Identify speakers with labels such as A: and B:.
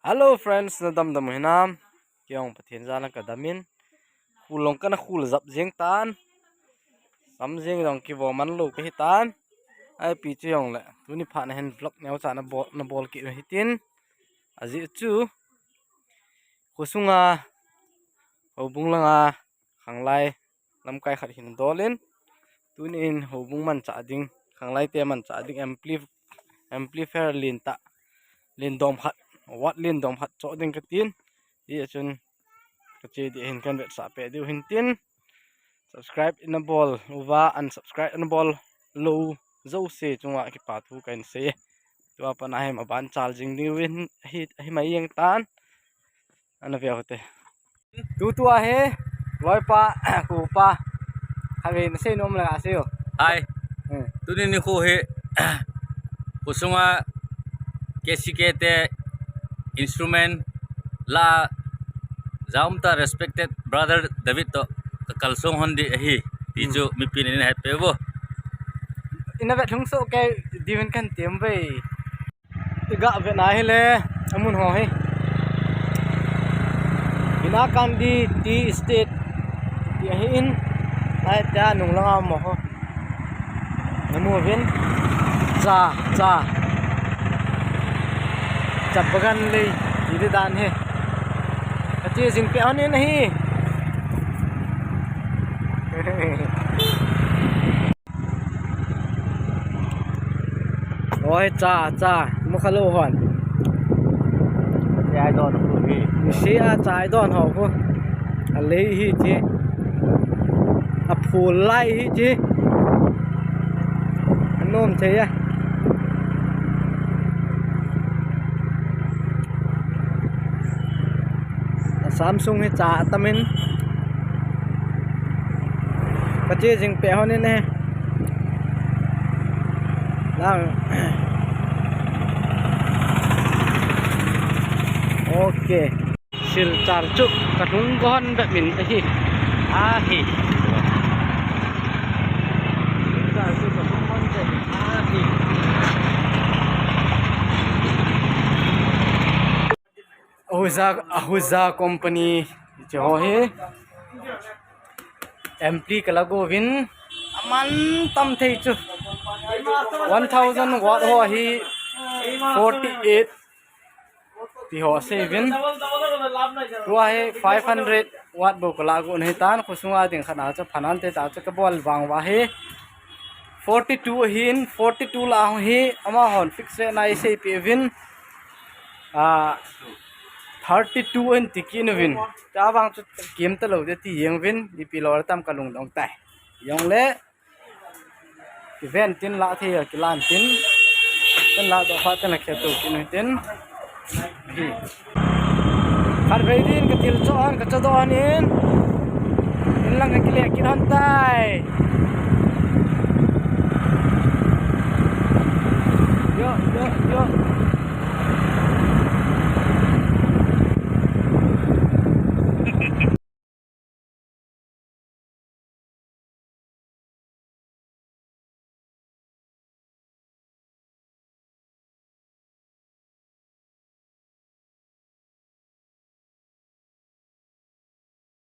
A: Hello friends, na dam dam hinam kyong pathin jana ka damin khulong kana khul zap jeng tan sam jeng dong ki bo man lo ka hitan ai pi chu yong la tuni pha na hen vlog neu cha na bol ki hitin azi chu khusunga hobung langa khanglai lamkai khat hin dolin tunin hobung man cha ding khanglai te man cha ding amplifier lin ta lin dom khat wat lin dom khat cho ding ka tin hi chun ka che di hin kan vet sa pe du hin tin subscribe in a ball uwa unsubscribe in a ball lo zo se chunga ki pa thu kan se to pa na hem aban chal jing ni win hi mai yang tan ana ve hote tu a he loi pa ku pa hawe na se nom la se yo
B: Hai, tuni ni ko he kusunga kesikete instrument la zaumta respected brother David to kalsong hondi hi tijo mi pinin ha pebo
A: ina ve thung so ke diven kan tem ve tiga ve na hele amun ho he ina kan di ti state ti hin lai ta nung langa mo ho namu vin cha chap bagan le idi dan he ati jing pe ane nahi oi cha mo khalo hon
B: ai don ko hi
A: si a chai don ho ko a le hi chi a phul lai hi chi nom thế à Samsung hi cha tamin kache jing pe hone ne lang okay sil char chu katung gon be min hi a hi char chu katung gon be a hi Ahuza company jo he ampli kala go win aman tam thei chu 1000 watt ho hi 48 ti ho se win ro he 500 watt bo kala go nei tan khusunga ding khana cha phanan te ta cha ka bol wang wa he 42 hin 42 la hi ama hon fix na se pe win 32 and tikin win ta wang chu kim ta lo de ti yeng win di pilor tam kalung dong tai yong le event tin la the ki lan tin tan la do fa tan khe to kin tin hi har ve din ka til cho an ka cha do an in lang ka le kin han tai